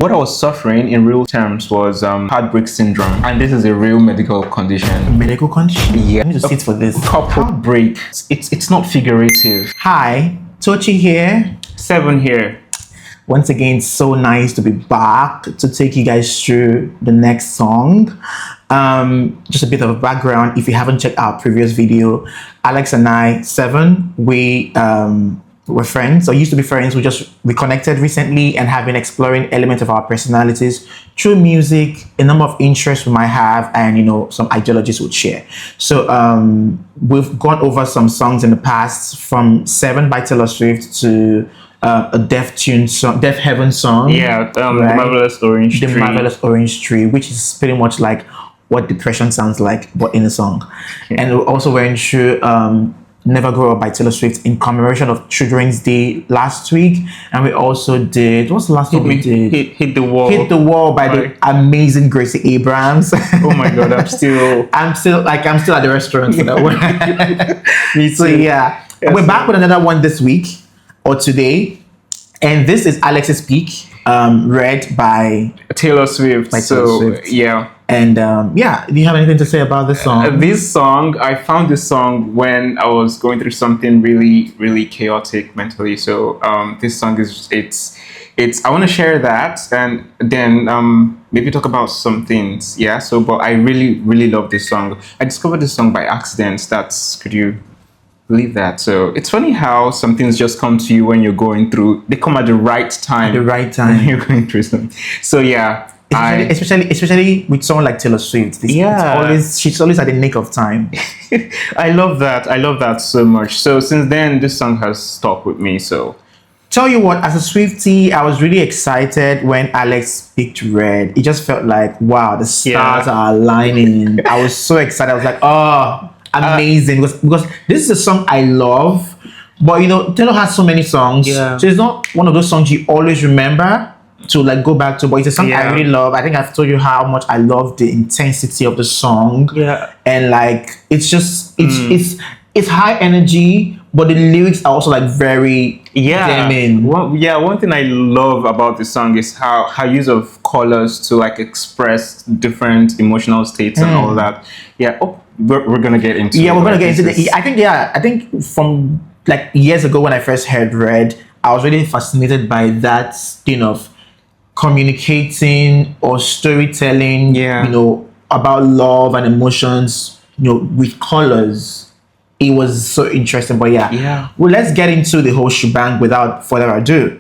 What I was suffering in real terms was heartbreak syndrome, and this is a real medical condition. Medical condition? Yeah. I need to sit for this. Heartbreak. It's not figurative. Hi, Tochi here. 7 here. Once again, it's so nice to be back to take you guys through the next song. Just a bit of a background. If you haven't checked our previous video, Alex and I, 7, we're friends, or used to be friends. We connected recently and have been exploring elements of our personalities through music, a number of interests we might have, and some ideologies we'd share. So we've gone over some songs in the past, from 7 by Taylor Swift to a Deaf Heaven song. Yeah, the Marvelous Orange Tree. The Marvelous Orange Tree, which is pretty much like what depression sounds like, but in a song. Yeah. And we also went through Never Grow Up by Taylor Swift in commemoration of Children's Day last week. And we also did, what's the last one we did? Hit the Wall. Hit the Wall by the amazing Gracie Abrams. Oh my God, I'm still at the restaurant for that one. Me too. So yeah, we're back with another one this week or today. And this is Alex's Peak, read by Taylor Swift. Yeah. And do you have anything to say about this song? This song, I found this song when I was going through something really, really chaotic mentally. So this song it's I want to share that, and then maybe talk about some things. Yeah. So, but I really, really love this song. I discovered this song by accident. Could you believe that? So it's funny how some things just come to you when you're going through. They come at the right time. At the right time. When you're going through something. So yeah. Especially with someone like Taylor Swift. She's always at the nick of time. I love that so much. So since then, this song has stuck with me. So tell you what, as a Swiftie, I was really excited when Alex picked Red. It just felt like, wow, the stars are aligning. I was so excited. I was like, oh, amazing. Because this is a song I love. But Taylor has so many songs. Yeah. So it's not one of those songs you always remember to go back to, but it's a song I really love. I think I've told you how much I love the intensity of the song. Yeah. And it's just it's high energy, but the lyrics are also very damning. One thing I love about this song is her use of colors to express different emotional states and all that. Yeah. Oh, we're gonna get into it. Yeah, we're gonna get into the I think from years ago when I first heard Red, I was really fascinated by that thing of communicating or storytelling, about love and emotions, with colors. It was so interesting. But well, let's get into the whole shebang without further ado.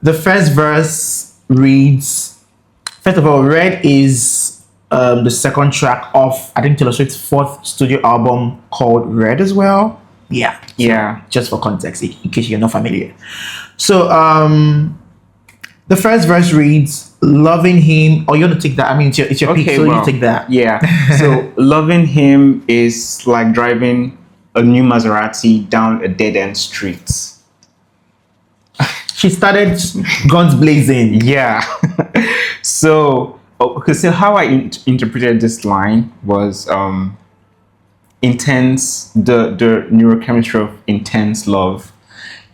The first verse reads, first of all, Red is the second track of, I think, Taylor Swift's 4th studio album called Red as well. Just for context, in case you're not familiar. So the first verse reads, loving him. Oh, you want to take that? I mean, it's your pick, so you take that. Yeah. So loving him is like driving a new Maserati down a dead-end street. She started guns blazing. Yeah. So how I interpreted this line was intense, the neurochemistry of intense love.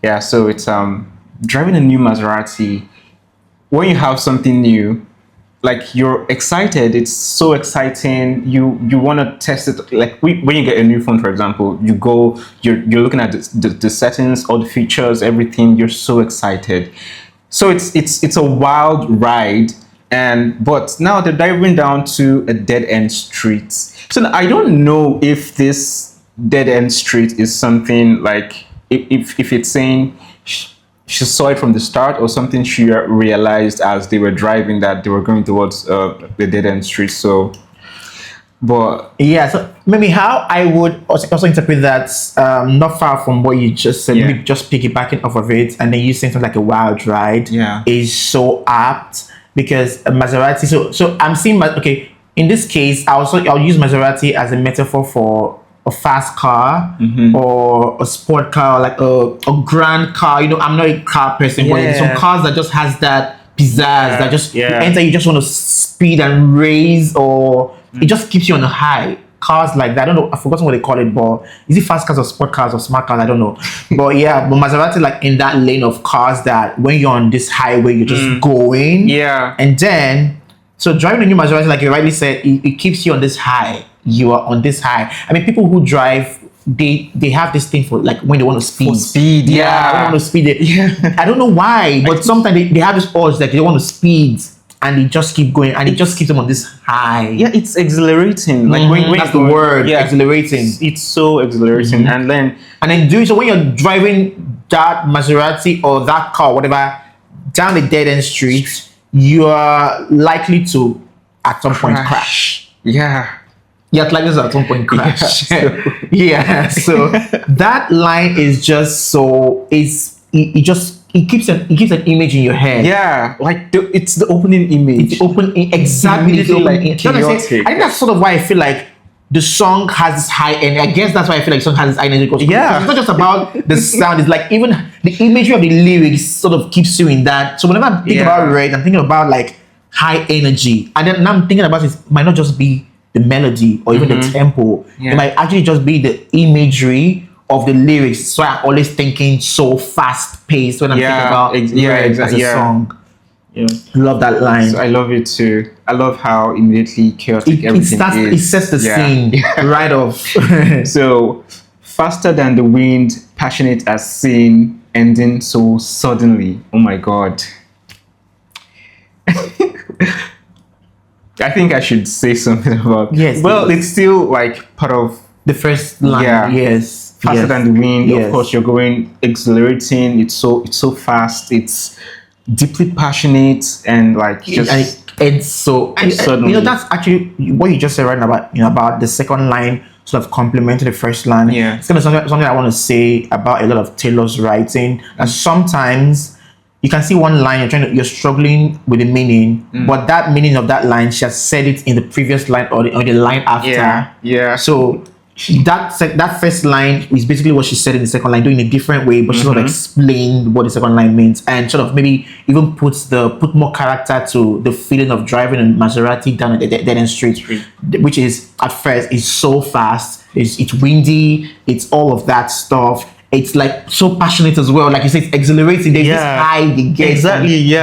Yeah. So it's driving a new Maserati. When you have something new, you're excited, it's so exciting, you want to test it. When you get a new phone, for example, you're looking at the settings, all the features, everything. You're so excited. So it's a wild ride, but now they're diving down to a dead end street. So I don't know if this dead end street is something if it's saying she saw it from the start, or something she realized as they were driving that they were going towards the dead-end street. So, but so maybe how I would also interpret that, not far from what you just said, maybe just piggybacking off of it, and then you saying something like a wild ride is so apt, because a Maserati. So I'm seeing, in this case, I'll use Maserati as a metaphor for a fast car, or a sport car, a grand car. I'm not a car person, but some cars that just has that pizzazz, that just you enter, you just want to speed and race, or it just keeps you on a high cars like that. I don't know. I've forgotten what they call it, but is it fast cars or sport cars or smart cars? I don't know. But yeah, but Maserati like in that lane of cars that when you're on this highway, you're just going. Yeah. And then, so driving a new Maserati, like you rightly said, it keeps you on this high. You are on this high. I mean, people who drive, they have this thing for like when they want to speed. For speed, yeah. When they want to speed. I don't know why, but sometimes they have this urge that they want to speed. And they just keep going, and it just keeps them on this high. Yeah, it's exhilarating. Like when that's the word. Yeah, exhilarating. It's so exhilarating, and then doing so when you're driving that Maserati or that car, whatever, down the dead end street, you are likely to at some point crash. Yeah. Yeah, likely to at some point crash. So that line is just so it keeps an image in your head. Yeah, like it's the opening image. It's exactly. It's like chaotic. I think that's sort of why I feel like the song has this high energy. I guess that's why I feel like the song has this high energy. Because it's not just about the sound. It's like even the imagery of the lyrics sort of keeps you in that. So whenever I think about Red, I'm thinking about like high energy. And then now I'm thinking about it might not just be the melody or even the tempo. It might actually just be the imagery of the lyrics. So I'm always thinking so fast paced when I'm thinking about Red as a song. Yeah. Love that line. So I love it too. I love how immediately chaotic everything is. It sets the scene right off. So, faster than the wind, passionate as sin, ending so suddenly. Oh my God. I think I should say something about. Yes. Well, it's still like part of the first line. Yeah. Yes. Faster than the wind. Of course, you're going exhilarating. It's so fast. It's deeply passionate and like just and so suddenly. That's actually what you just said right now about the second line sort of complementing the first line. Yeah, it's kind of something I want to say about a lot of Taylor's writing. And sometimes you can see one line you're struggling with the meaning, but that meaning of that line, she has said it in the previous line or the line after. Yeah. So that first line is basically what she said in the second line, doing it a different way, but she sort of explained what the second line means and sort of maybe even put more character to the feeling of driving a Maserati down a dead end street, which is at first is so fast, it's windy, it's all of that stuff. It's like so passionate as well, like you said, it's exhilarating. There's this high you get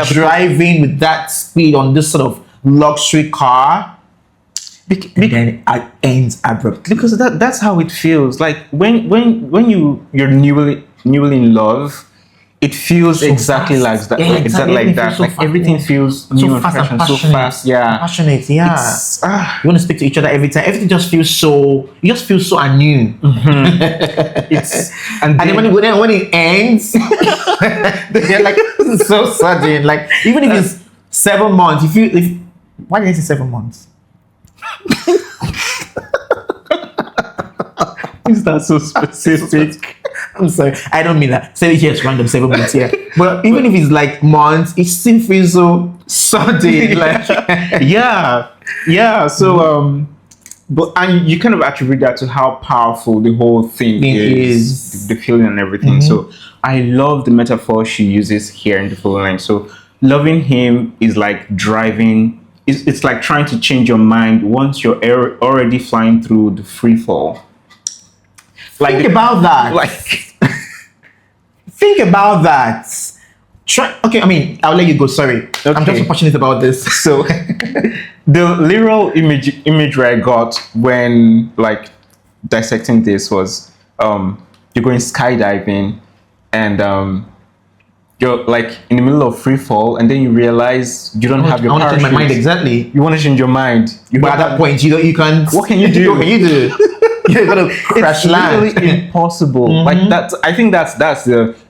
driving with that speed on this sort of luxury car. And then it ends abruptly because that's how it feels. Like when you're newly in love, it feels so exactly fast. Like that. Yeah, exactly like that. So like everything feels new and fresh and so fast. Yeah, passionate. Yeah, you want to speak to each other every time. Everything just feels so. You just feel so anew. And then when it ends, they're like so sudden. Like even if it's 7 months, why did I say 7 months? Is that so specific? I'm sorry, I don't mean that. 7 years random, 7 months, But even if it's like months, it still feels so sudden. Like So and you kind of attribute that to how powerful the whole thing is, the feeling and everything. So I love the metaphor she uses here in the following line. So loving him is like driving. It's like trying to change your mind once you're already flying through the free fall. Like think about that. Think about that. Okay, I mean, I'll let you go. Sorry, okay. I'm just so passionate about this. So, the literal imagery I got when like dissecting this was, you're going skydiving, and you're like in the middle of free fall, and then you realize you don't have your parachute. I want to change my mind exactly. You want to change your mind, but at that point, you can't. What can you do? What can you do? You're gonna crash land. It's really impossible. Like that. I think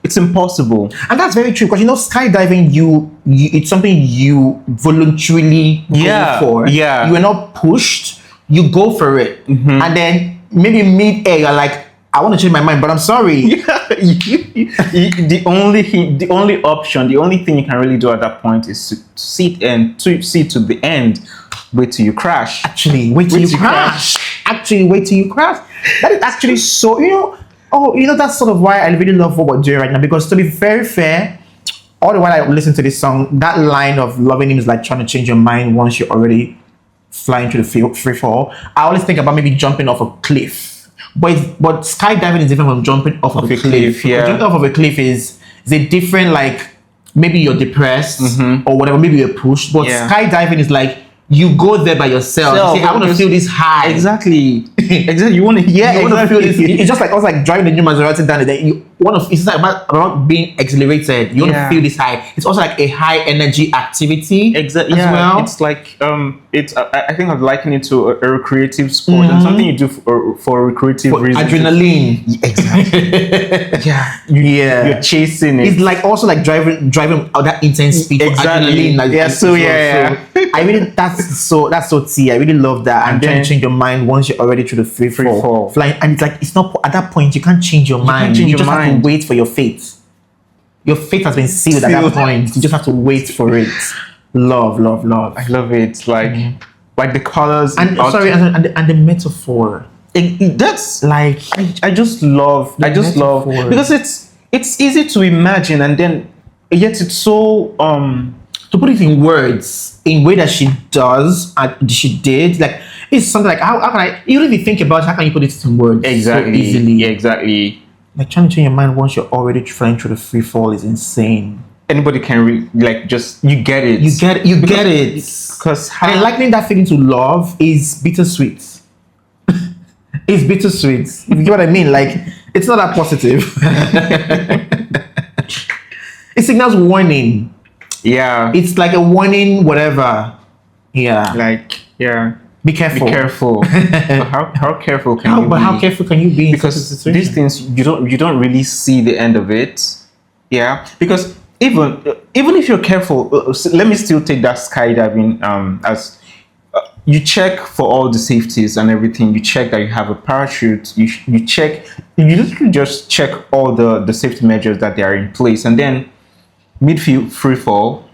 it's impossible. And that's very true because skydiving, you it's something you voluntarily go for. Yeah. You are not pushed. You go for it, and then maybe mid-air, you're like, I want to change my mind, but I'm sorry. The only option, the only thing you can really do at that point is to sit to the end. Wait till you crash. Actually, wait till you crash. Actually, wait till you crash. That is actually so, that's sort of why I really love what we're doing right now. Because to be very fair, all the while I listen to this song, that line of loving him is like trying to change your mind once you're already flying to the free fall, I always think about maybe jumping off a cliff. But skydiving is different from jumping off of a cliff. Yeah. Jumping off of a cliff is a different, like, maybe you're depressed or whatever, maybe you're pushed. But skydiving is like you go there by yourself. You say, I want to feel this high. Exactly. You want to feel this. It's just like also like driving the new Maserati down there. You want to. It's like about being exhilarated. You want to feel this high. It's also like a high energy activity. Exactly. As well. It's like I think I've likened it to a recreative sport and something you do for recreative reasons. Adrenaline. Exactly. You're chasing it. It's like also like driving at that intense speed. Exactly. Adrenaline. I really that's so tea. I really love that. And trying to change your mind once you're already through the free fall. Flying, and it's like it's not at that point you can't change your mind. You just have to wait for your fate. Your fate has been sealed at that point. You just have to wait for it. Love. I love it. Like the colors and and the metaphor. That's like I just love because it's easy to imagine and then yet it's so to put it in words in way that she does and she did, like it's something like how can I even if you think about it, how can you put it in words so easily? Yeah, exactly. Like trying to change your mind once you're already flying through the free fall is insane. Anybody can just you get it. You get it. Because and likening that feeling to love is bittersweet. It's bittersweet. You get what I mean? Like it's not that positive. It signals warning. Yeah. It's like a warning, whatever. Yeah. Like, yeah. Be careful. Be careful. how careful can you be? But how careful can you be? Because these things you don't really see the end of it. Yeah. Because even if you're careful, let me still take that skydiving as you check for all the safeties and everything. You check that you have a parachute. You literally just check all the safety measures that they are in place, and then free fall,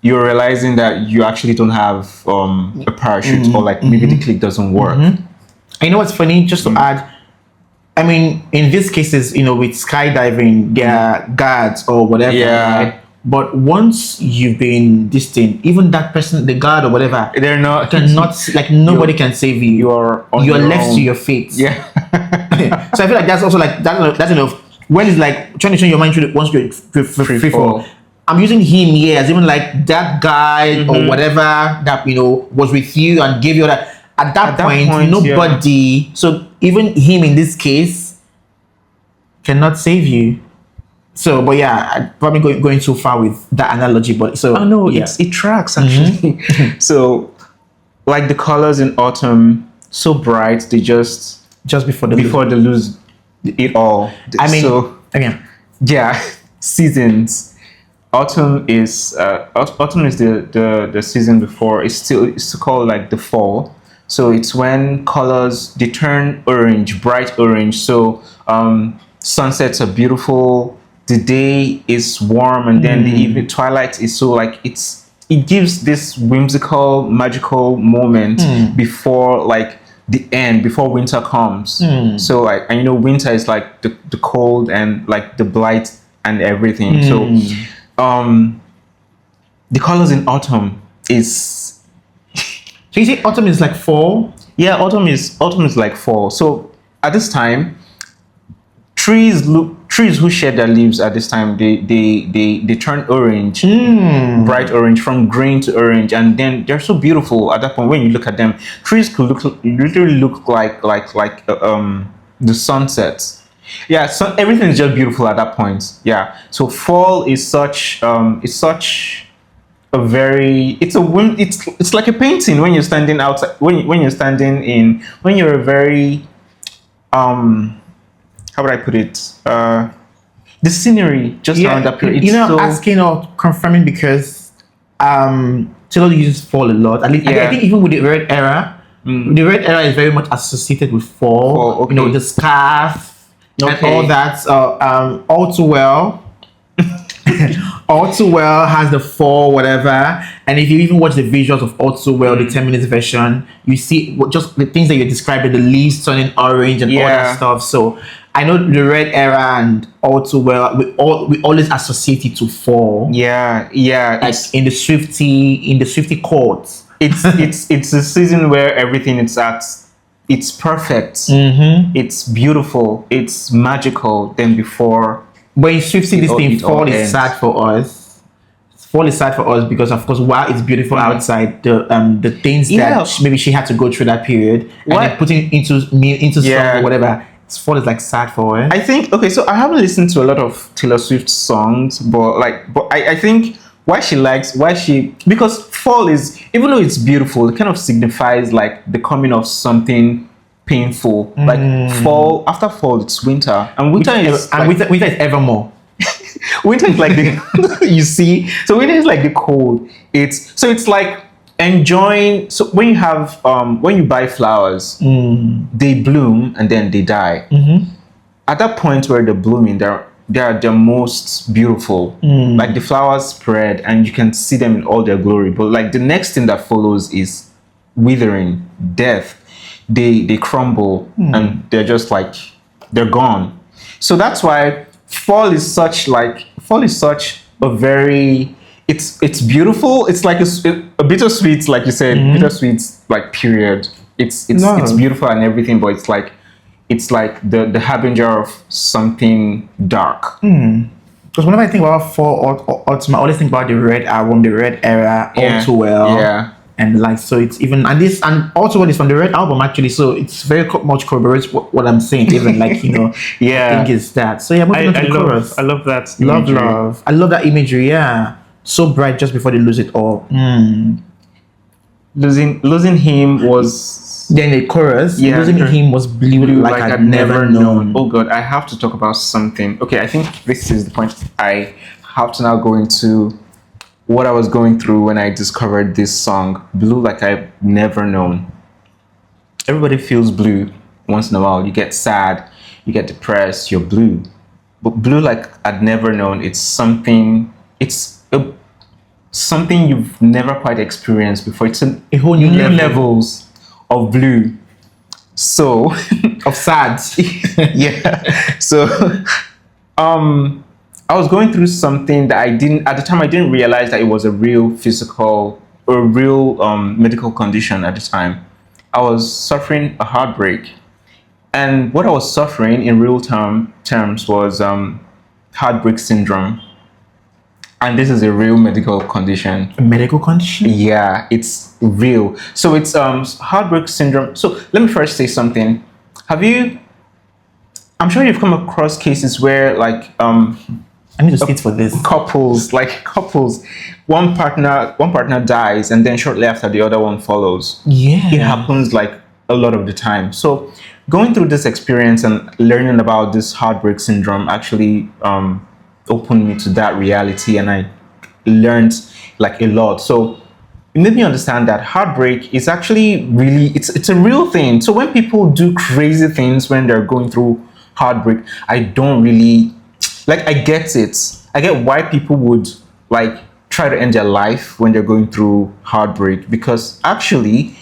you're realizing that you actually don't have a parachute or like maybe the click doesn't work. And you know what's funny? Just to add, I mean, in these cases, with skydiving, there are guards or whatever. Yeah. Right? But once you've been distant, even that person, the guard or whatever, like nobody can save you. You're left to your fate. Yeah. So I feel like that's also like that's enough. When it's like trying to change your mind once you're free fall. I'm using him here as even like that guy or whatever that was with you and gave you that. At that point, nobody. Yeah. So even him in this case cannot save you. So, but yeah, I'm probably going too far with that analogy. But so it tracks actually. So, like the colors in autumn, so bright, they just before they lose it all. I mean, again, seasons. Autumn is the season before. It's still called like the fall. So it's when colors they turn orange, bright orange. So sunsets are beautiful. The day is warm, and then the evening twilight is so like it gives this whimsical, magical moment before like the end, before winter comes. So like, and winter is like the cold and like the blight and everything. So the colors in autumn is. So you say autumn is like fall? Yeah, autumn is like fall. So at this time, trees who shed their leaves at this time, they turn orange, bright orange, from green to orange, and then they're so beautiful at that point. When you look at them, trees could literally look like the sunsets. Yeah, so everything is just beautiful at that point. Yeah, so fall is such a very it's like a painting when you're standing outside when you're a very how would I put it? The scenery just around that period. Asking or confirming because Taylor uses fall a lot. At least I think even with the red era, the red era is very much associated with fall. The scarf and all that. All Too Well. All Too Well has the fall, whatever. And if you even watch the visuals of All Too Well, the 10 minutes version, you see just the things that you're describing, the leaves turning orange and all that stuff. So I know the red era and All Too Well, we always associate it to fall. Yeah. Like in the Swiftie chords. it's a season where everything is at it's perfect. It's beautiful. It's magical. Then before, when you see this thing, it all fall is ends. sad for us. Fall is sad for us because, of course, while it's beautiful outside, the things that maybe she had to go through that period, and then putting into song or whatever. Fall is like sad for her. I think okay. So I haven't listened to a lot of Taylor Swift songs, but I think because fall is, even though it's beautiful, it kind of signifies like the coming of something painful. Like fall, after fall it's winter, and winter is evermore. Winter is like the you see, so winter is like the cold. It's like enjoying. So when you have when you buy flowers, they bloom and then they die. At that point where they're blooming, they're the most beautiful. Like the flowers spread and you can see them in all their glory. But like the next thing that follows is withering, death. They crumble and they're just like they're gone. So that's why fall is such a very it's beautiful. It's like a bittersweet, like you said, bittersweet like period. It's beautiful and everything, but it's like the harbinger of something dark. Because whenever I think about fall or autumn, I always think about the Red album, the Red era, All Too Well. Yeah. And like, so it's even, and All Too Well is from the Red album actually, so it's very much corroborates what I'm saying, even like, you know, yeah. I think it's that. So yeah, moving on to the chorus. I love that imagery. Love. I love that imagery, yeah. So bright just before they lose it all. Losing him was... Then the chorus, losing him was blue like I'd never known. Oh God, I have to talk about something. Okay, I think this is the point. I have to now go into what I was going through when I discovered this song, Blue Like I've Never Known. Everybody feels blue once in a while. You get sad, you get depressed, you're blue. But blue like I'd never known, it's something you've never quite experienced before. It's a whole new levels of blue. So of sad. Yeah. So I was going through something that I didn't realize that it was a real physical or real medical condition at the time. I was suffering a heartbreak. And what I was suffering in real terms was heartbreak syndrome. And this is a real medical condition. A medical condition? Yeah, it's real. So it's heartbreak syndrome. So let me first say something. I'm sure you've come across cases where like I need to sit for this. Couples, one partner dies and then shortly after the other one follows. Yeah. It happens like a lot of the time. So going through this experience and learning about this heartbreak syndrome actually opened me to that reality, and I learned like a lot. So it made me understand that heartbreak is actually really it's a real thing. So when people do crazy things when they're going through heartbreak, I don't really like, I get it. I get why people would like try to end their life when they're going through heartbreak, because actually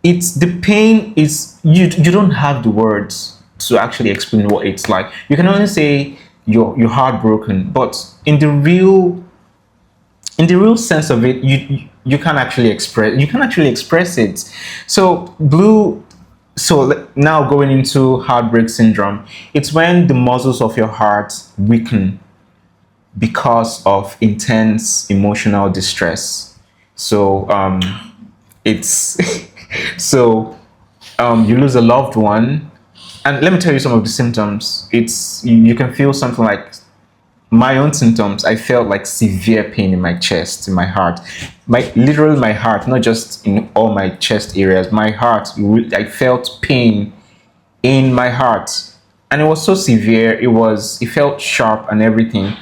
it's the pain is you don't have the words to actually explain what it's like. You can only say you're heartbroken, but in the real sense of it, you can actually express it. So now going into heartbreak syndrome, it's when the muscles of your heart weaken because of intense emotional distress. So it's you lose a loved one. And let me tell you some of the symptoms. You can feel something like my own symptoms. I felt like severe pain in my chest, in my heart. Literally my heart, not just in all my chest areas. My heart, I felt pain in my heart. And it was so severe, it felt sharp and everything.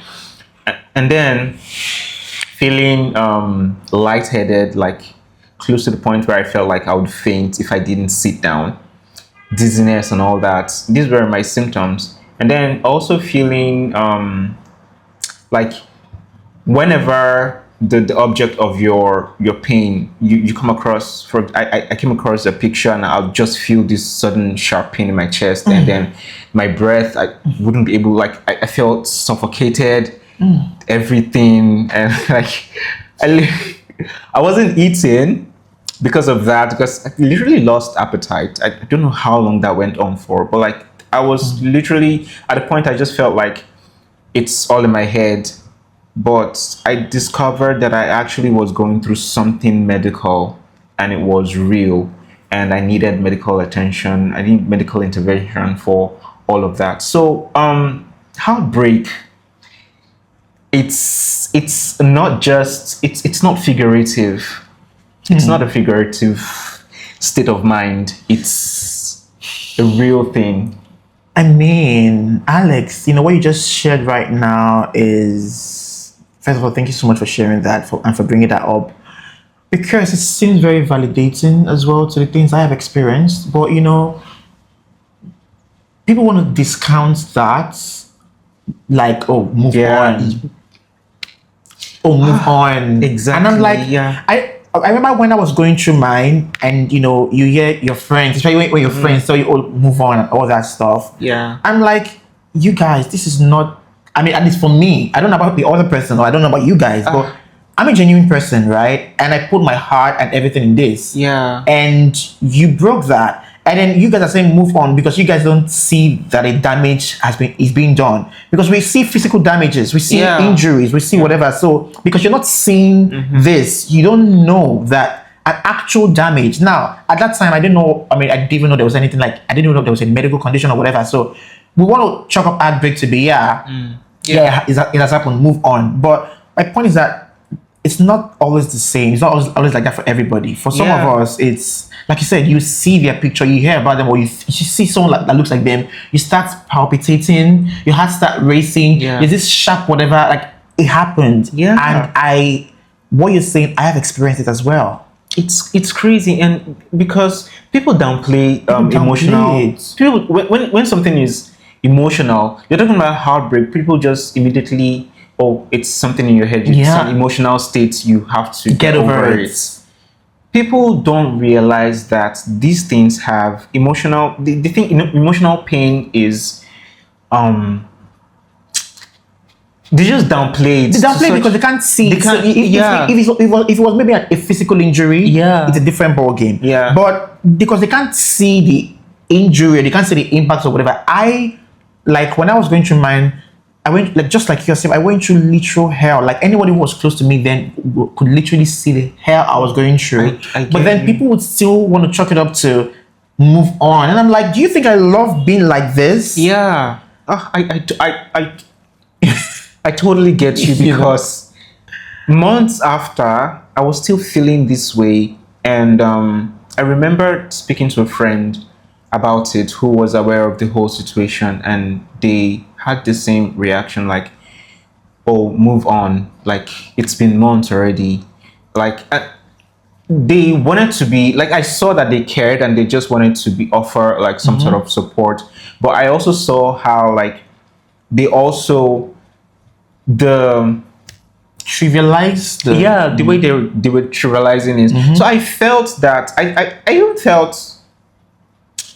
And then feeling lightheaded, like close to the point where I felt like I would faint if I didn't sit down. Dizziness and all that. These were my symptoms. And then also feeling like whenever the object of your pain you come across, I came across a picture and I'll just feel this sudden sharp pain in my chest, and then my breath, I wouldn't be able, like I felt suffocated, everything, and like I wasn't eating. because of that, because I literally lost appetite. I don't know how long that went on for, but like I was literally at a point I just felt like it's all in my head. But I discovered that I actually was going through something medical and it was real, and I needed medical attention. I need medical intervention for all of that. So heartbreak, it's not just it's not figurative. It's not a figurative state of mind. It's a real thing. I mean, Alex, what you just shared right now is, first of all, thank you so much for sharing that and for bringing that up, because it seems very validating as well to the things I have experienced. But people want to discount that, like, oh, move on. Oh, move on. Exactly. And I'm like, I remember when I was going through mine, and you hear your friends, especially when your friends tell you, "Oh, move on," and all that stuff. Yeah. I'm like, you guys, this is not. I mean, at least for me, I don't know about the other person, or I don't know about you guys, but I'm a genuine person, right? And I put my heart and everything in this. Yeah. And you broke that. And then you guys are saying move on because you guys don't see that a damage is being done. Because we see physical damages, we see injuries, we see whatever. So because you're not seeing this, you don't know that an actual damage. Now, at that time, I didn't know. I mean, I didn't even know there was anything like, I didn't even know there was a medical condition or whatever. So we want to chalk up heartbreak to be it has happened, move on. But my point is that it's not always the same. It's not always like that for everybody. For some of us, it's like you said, you see their picture, you hear about them, or you see someone that looks like them, you start palpitating, your heart start racing, there's this sharp whatever, like it happened. And what you're saying, I have experienced it as well. It's crazy, and because people downplay emotional. People when something is emotional, you're talking about heartbreak, people just immediately, oh, it's something in your head. It's an emotional state. You have to get over it. People don't realize that these things have emotional. They think emotional pain is, they just downplay it. They downplay it because they can't see. They can't, if it was maybe a physical injury, it's a different ball game. Yeah. But because they can't see the injury, they can't see the impact or whatever. Like when I was going through mine, I went, like, just like yourself, I went through literal hell. Like anybody who was close to me then could literally see the hell I was going through. But then people would still want to chalk it up to move on. And I'm like, do you think I love being like this? Yeah. I totally get you, because months after, I was still feeling this way. And I remember speaking to a friend about it who was aware of the whole situation, and they had the same reaction, like, oh, move on, like it's been months already. Like they wanted to be like, I saw that they cared and they just wanted to be offer like some sort of support. But I also saw how like they also trivialized the way they were trivializing it. So I felt that I even felt,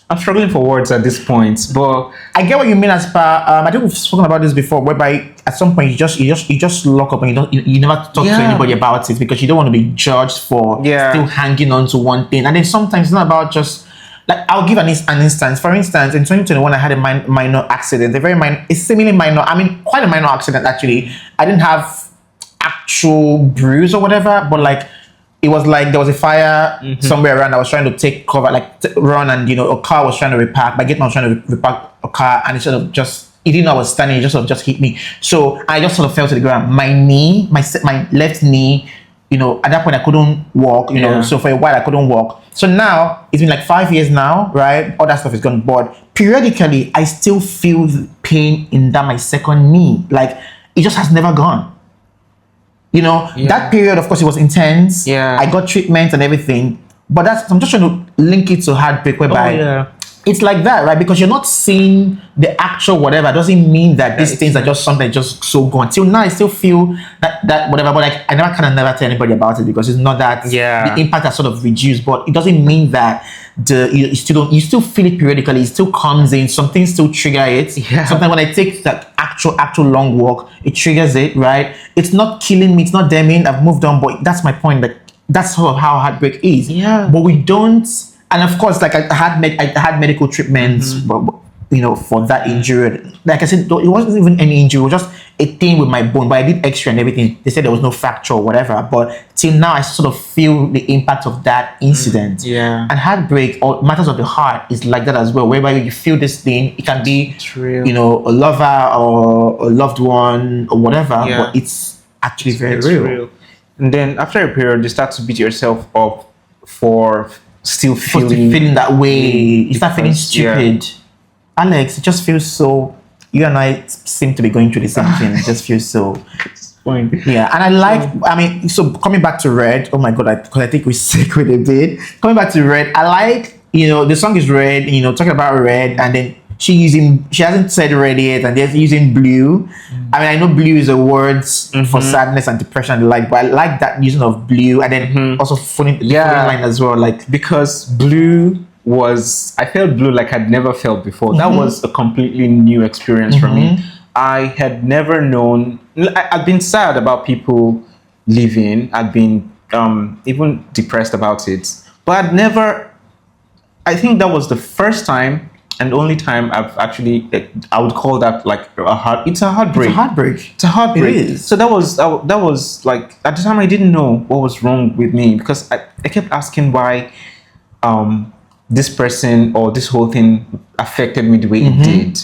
I'm struggling for words at this point, but I get what you mean. As per, I think we've spoken about this before, whereby at some point you just lock up and you never talk to anybody about it because you don't want to be judged for still hanging on to one thing. And then sometimes it's not about just like, I'll give an instance. For instance, in 2021, I had a minor accident. It's seemingly minor. I mean, quite a minor accident actually. I didn't have actual bruise or whatever, but like, it was like there was a fire somewhere around. I was trying to take cover, run, and a car was trying to repark. My gate man was trying to repark a car, and it sort of he didn't know I was standing. It just sort of just hit me. So I just sort of fell to the ground. My knee, my left knee, at that point I couldn't walk. So for a while I couldn't walk. So now it's been like 5 years now, right? All that stuff is gone. But periodically I still feel pain in my second knee. Like it just has never gone. That period, of course, it was intense. I got treatment and everything, but I'm just trying to link it to heartbreak, whereby it's like that, right? Because you're not seeing the actual whatever. It doesn't mean that these things are just something just so gone. Till now, I still feel that whatever, but I never tell anybody about it because it's not that the impact has sort of reduced. But it doesn't mean that you still feel it periodically. It still comes in. Some things still trigger it. Sometimes when I take that actual long walk, it triggers it, right? It's not killing me. It's not damning. I've moved on, but that's my point. Like that's sort of how heartbreak is. Yeah. But we don't, and of course, like I had medical treatments, for that injury. Like I said, it wasn't even any injury; it was just a thing with my bone. But I did X-ray and everything. They said there was no fracture or whatever. But till now, I sort of feel the impact of that incident. Yeah. And heartbreak or matters of the heart is like that as well. Whereby you feel this thing, it can be, a lover or a loved one or whatever. Yeah. But it's actually very real. And then after a period, you start to beat yourself up for still feeling that way. You start feeling stupid. Yeah. Alex, it just feels so. You and I seem to be going through the same thing. It just feels so. Yeah, and I like. So coming back to Red. Oh my God, because I think we segued a bit. Coming back to Red, I like. The song is Red. Talking about Red, and then she hasn't said Red yet, and they're using Blue. I know Blue is a word for sadness and depression and the like, but I like that using of Blue, and then also phoning line as well, like because Blue was, I felt blue like I'd never felt before. That was a completely new experience for me. I had never known. I'd been sad about people leaving. I'd been even depressed about it, but I'd never. I think that was the first time and only time I've actually, I would call that like it's a heartbreak. It's a heartbreak. It is. So that was like, at the time I didn't know what was wrong with me, because I kept asking why this person or this whole thing affected me the way it did.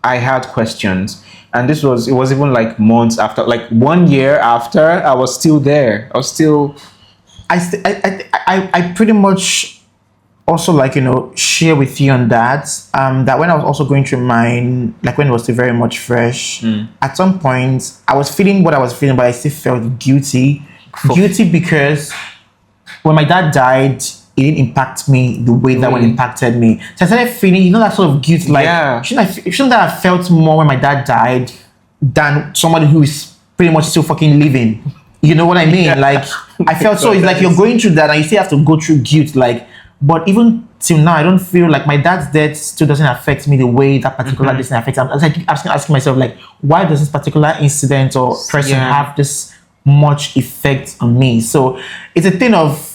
I had questions, and it was even like months after, like 1 year after, I was still there. I pretty much also share with you on that. That when I was also going through mine, like when it was still very much fresh, at some point I was feeling what I was feeling, but I still felt guilty. Guilty because when my dad died, it didn't impact me the way that one impacted me. So I started feeling, that sort of guilt, like, shouldn't that have felt more when my dad died than somebody who is pretty much still fucking living? You know what I mean? Like, I felt so, it's like you're going through that and you still have to go through guilt, like, but even till now, I don't feel like my dad's death still doesn't affect me the way that particular this affects me. I keep asking myself, like, why does this particular incident or person have this much effect on me? So it's a thing of,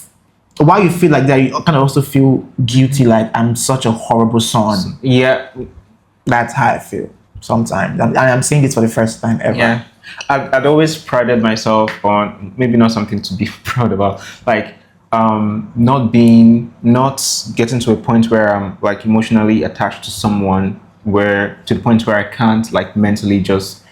while you feel like that, you kind of also feel guilty, like I'm such a horrible son. Yeah. That's how I feel sometimes. And I'm saying this for the first time ever. Yeah. I'd always prided myself on, maybe not something to be proud about, like not getting to a point where I'm like emotionally attached to someone, to the point where I can't like mentally just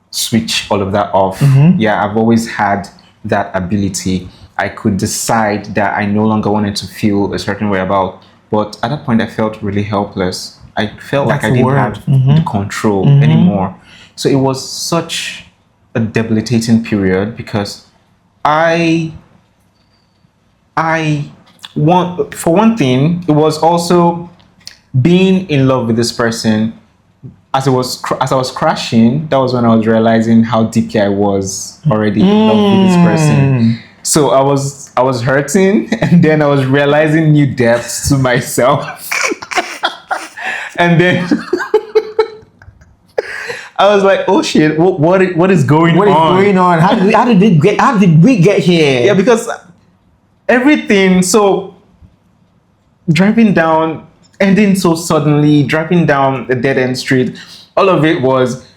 switch all of that off. Yeah, I've always had that ability. I could decide that I no longer wanted to feel a certain way about, but at that point I felt really helpless. I felt like I didn't have the control anymore. So it was such a debilitating period, because for one thing, it was also being in love with this person. As I was crashing, that was when I was realizing how deeply I was already in love with this person. So I was hurting, and then I was realizing new depths to myself. And then I was like, oh shit, what is going on? What is going on? How did we get here? Yeah, because everything, so driving down, ending so suddenly, driving down a dead end street, all of it was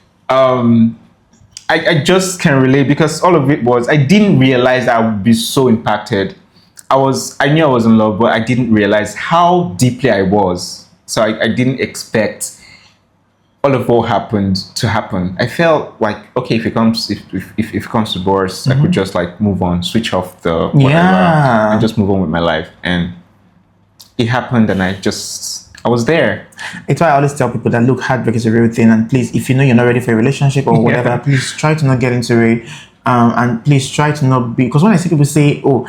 I just can relate, because all of it was, I didn't realize I would be so impacted. I knew I was in love, but I didn't realize how deeply I was. So I didn't expect all of what happened to happen. I felt like, okay, if it comes to divorce, I could just like move on, switch off the whatever, and just move on with my life. And it happened, and I was there. It's why I always tell people that, look, heartbreak is a real thing, and please, if you know you're not ready for a relationship or whatever, please try to not get into it, and please try to not be, because when I see people say, oh,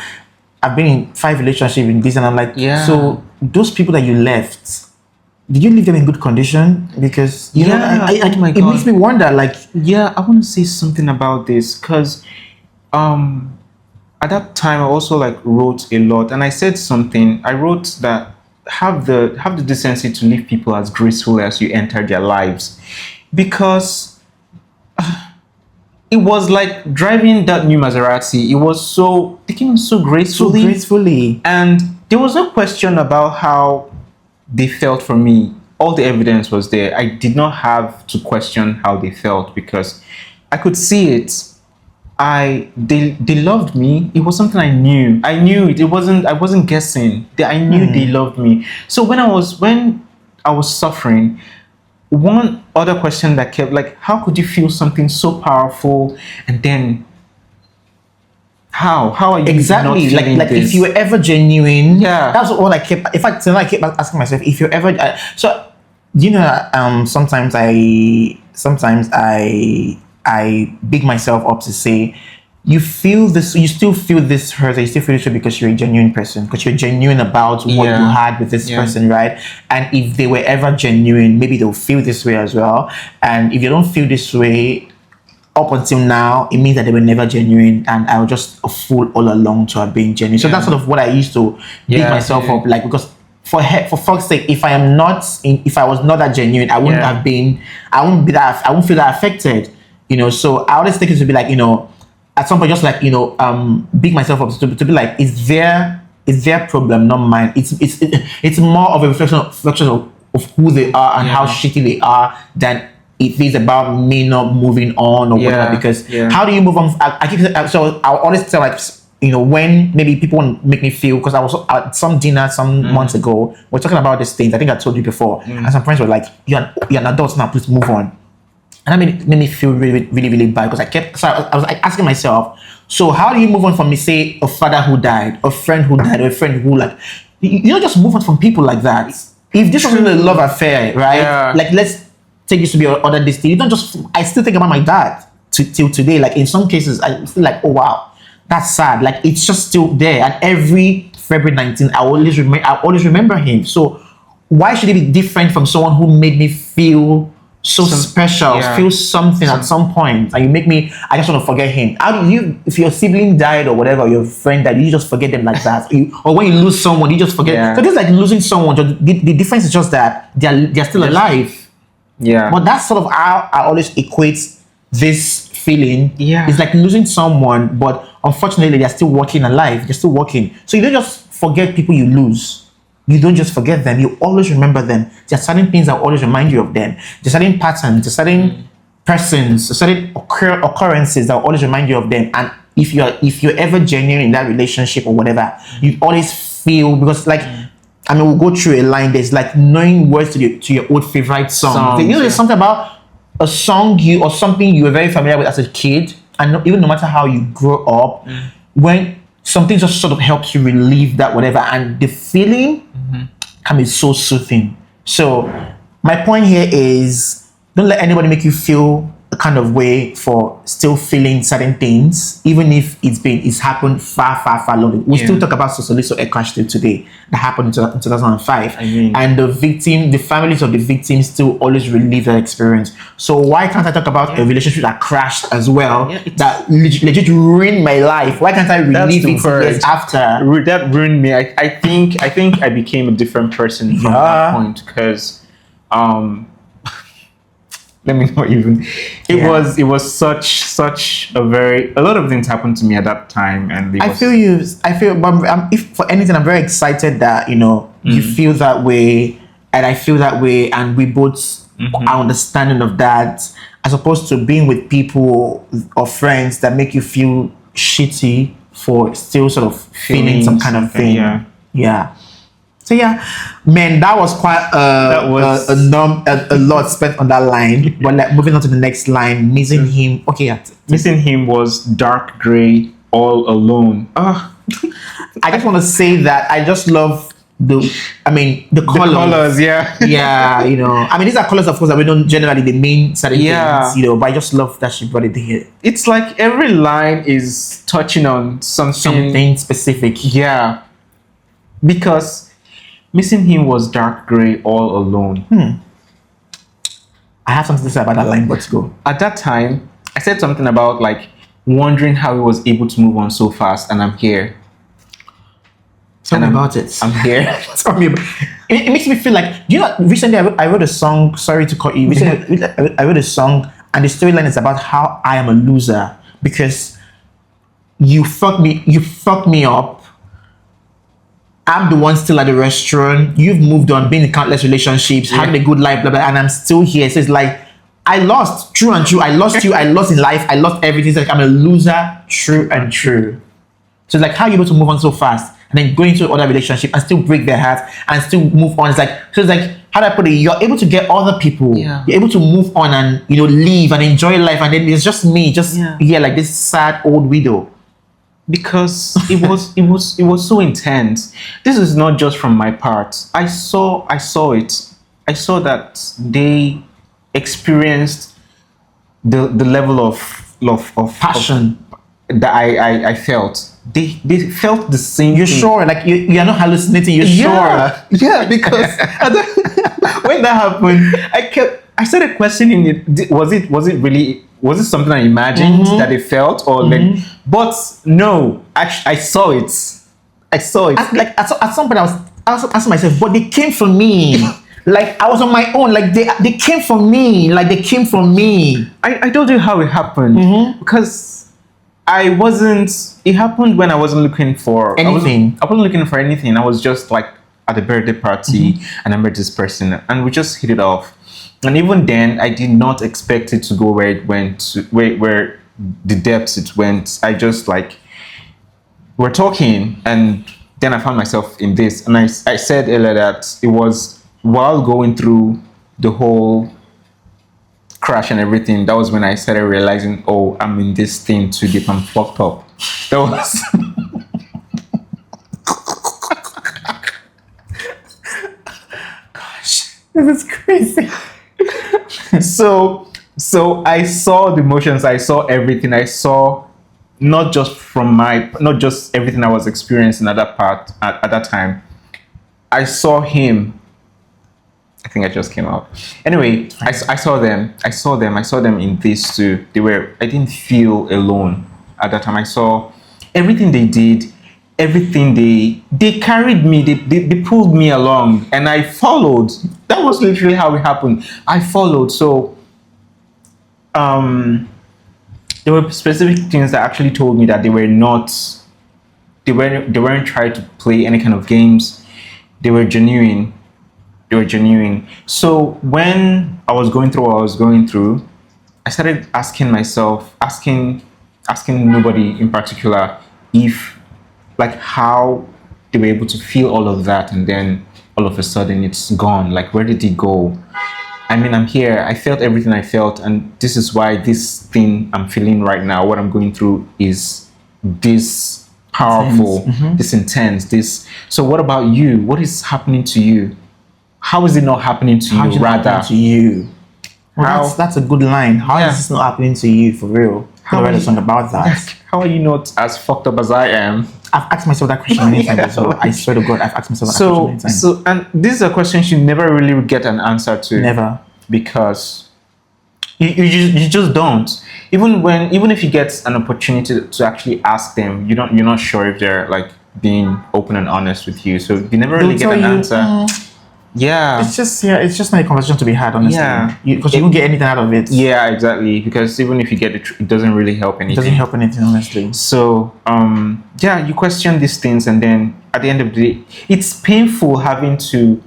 I've been in 5 relationships in this, and I'm like, so those people that you left, did you leave them in good condition? Because you know, it makes me wonder, like, I want to say something about this, because at that time I also like wrote a lot, and I said something. I wrote that have the decency to leave people as graceful as you enter their lives, because it was like driving that new Maserati. It was so taken so gracefully. So gracefully. And there was no question about how they felt for me. All the evidence was there. I did not have to question how they felt because I could see it. They loved me. It was something I knew. I knew it. I wasn't guessing. I knew they loved me. So when I was suffering, one other question that kept like, how could you feel something so powerful and then how are you exactly not feeling like this? if you were ever genuine, Yeah, that's what I kept. In fact, I kept asking myself if you're ever. So you know, sometimes I big myself up to say, you feel this, you still feel this hurt, you still feel this way because you're a genuine person, because you're genuine about what you had with this person, right? And if they were ever genuine, maybe they'll feel this way as well. And if you don't feel this way up until now, it means that they were never genuine, and I was just a fool all along to have been genuine. So that's sort of what I used to beat myself up, like, because for fuck's sake, if I was not that genuine, I wouldn't have been, I wouldn't feel that affected, you know. So I always think it to be like, you know, at some point, just like, you know, big myself up to be like, is their problem, not mine. It's more of a reflection of who they are and how shitty they are than it is about me not moving on or whatever. Because how do you move on? So I always tell, like, you know, when maybe people want to make me feel, because I was at some dinner some months ago, we're talking about these things. I think I told you before, and some friends were like, you're an adult now, please move on. And that made me feel really, really, really bad, because I was like asking myself, so how do you move on from, say, a father who died, a friend who died, or a friend who, like, you don't just move on from people like that. If this wasn't a love affair, right? Like, let's take this to be other this thing. You don't just, I still think about my dad till today. Like, in some cases, I feel like, oh wow, that's sad. Like, it's just still there. And every February 19th, I always remember him. So why should it be different from someone who made me feel so special, feel something at some point, and you make me, I just want to forget him? How do you, if your sibling died or whatever, your friend died, you just forget them like that? Or when you lose someone, you just forget. So this is like losing someone. The difference is just that they're still alive. But that's sort of how I always equate this feeling. It's like losing someone, but unfortunately they're still working alive. They're still working. So you don't just forget people you lose. You don't just forget them, you always remember them. There are certain things that always remind you of them. There are certain patterns, there are certain persons, certain occurrences that always remind you of them. And if you're ever genuine in that relationship or whatever, you always feel, because like, I mean, we'll go through a line, there's like knowing words to your old favorite song. You know, there's something about a song or something you were very familiar with as a kid, and even no matter how you grow up, when something just sort of helps you relieve that whatever, and the feeling can be so soothing. So my point here is, don't let anybody make you feel a kind of way for still feeling certain things, even if it's happened far long. We still talk about Sosoliso Ekash still today, that happened in 2005. And the families of the victims still always relive that experience. So why can't I talk about a relationship that crashed as well, that legit ruined my life? Why can't I relive it years after? That ruined me. I think I became a different person from that point, because let me not even. It was such a lot of things happened to me at that time, and I feel, but if for anything, I'm very excited that, you know, you feel that way, and I feel that way, and we both are understanding of that, as opposed to being with people or friends that make you feel shitty for still sort of feeling some kind of thing. So man, that was quite a lot spent on that line. But like, moving on to the next line, missing him. Missing him was dark gray, all alone. I just want to say that I just love the colors. The colors, you know. I mean, these are colors, of course, that we don't generally the main certain things, you know. But I just love that she brought it here. It's like every line is touching on something specific. Because missing him was dark gray, all alone. I have something to say about that line, but go. At that time, I said something about like wondering how he was able to move on so fast, and I'm here. Tell me about it. I'm here. Tell me about it. Makes me feel like, you know, recently I wrote a song. Sorry to cut you. Recently, I wrote a song and the storyline is about how I am a loser because you fucked me up. I'm the one still at the restaurant. You've moved on, been in countless relationships, having a good life, blah, blah, and I'm still here. So it's like, I lost, true and true. I lost you, I lost in life, I lost everything. It's like, I'm a loser, true and true. So it's like, how are you able to move on so fast? And then go into another relationship and still break their heart and still move on. It's like, so it's like, how do I put it? You're able to get other people. Yeah. You're able to move on and, you know, live and enjoy life. And then it's just me, here, like this sad old widow. Because it was so intense. This is not just from my part. I saw it. I saw that they experienced the level of passion that I felt. They felt the same. You're thing. Sure? Like you're not hallucinating. You're sure? Yeah, because when that happened, I started questioning it. Was it something I imagined that they felt, or like? But no, I saw it. I saw it. At some point, I was asking myself, but they came from me. Like I was on my own. Like they came from me. Like they came from me. I told you how it happened because I wasn't. It happened when I wasn't looking for anything. I wasn't looking for anything. I was just like at a birthday party, and I met this person, and we just hit it off. And even then, I did not expect it to go where it went, where the depths it went. I just like, we're talking, and then I found myself in this. And I said earlier that it was while going through the whole crash and everything, that was when I started realizing, oh, I'm in this thing too deep, I'm fucked up. That was... Gosh, this is crazy. So I saw the emotions, I saw everything, I saw not just everything I was experiencing at that time. I saw him. I think I just came out. Anyway, I saw them in this too. I didn't feel alone at that time. I saw everything they did, everything they carried me, they pulled me along, and I followed. That was literally how it happened. I followed. So there were specific things that actually told me that they weren't trying to play any kind of games. They were genuine. So when I was going through what I was going through, I started asking nobody in particular if, like, how they were able to feel all of that, and then all of a sudden it's gone. Like, where did it go? I mean, I'm here. I felt everything I felt, and this is why this thing I'm feeling right now, what I'm going through, is this powerful, this intense, this. So what about you? What is happening to you? How is it not happening to you? Rather, to you. Well, that's a good line. How is this not happening to you for real? I read a song about that. How are you not as fucked up as I am? I've asked myself that question many times. So I swear to God, I've asked myself that question many times. So, and this is a question you never really get an answer to. Never, because you just don't. Even if you get an opportunity to actually ask them, you're not sure if they're like being open and honest with you. So you never really get an answer. Yeah, it's just not a conversation to be had, honestly. Yeah, because you won't get anything out of it. Yeah, exactly. Because even if you get it doesn't really help anything. It doesn't help anything, honestly. So, you question these things, and then at the end of the day, it's painful having to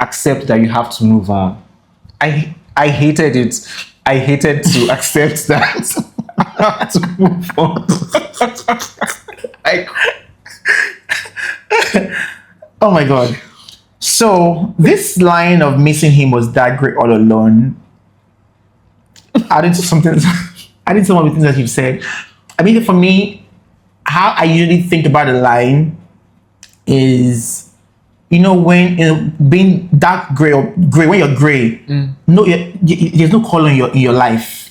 accept that you have to move on. I hated it. I hated to accept that I have to move on. Oh my God. So this line of missing him was that great all alone. Adding to some of the things that you've said. I mean, for me, how I usually think about a line is, when being dark gray or gray, when you're gray, there's no color in your life.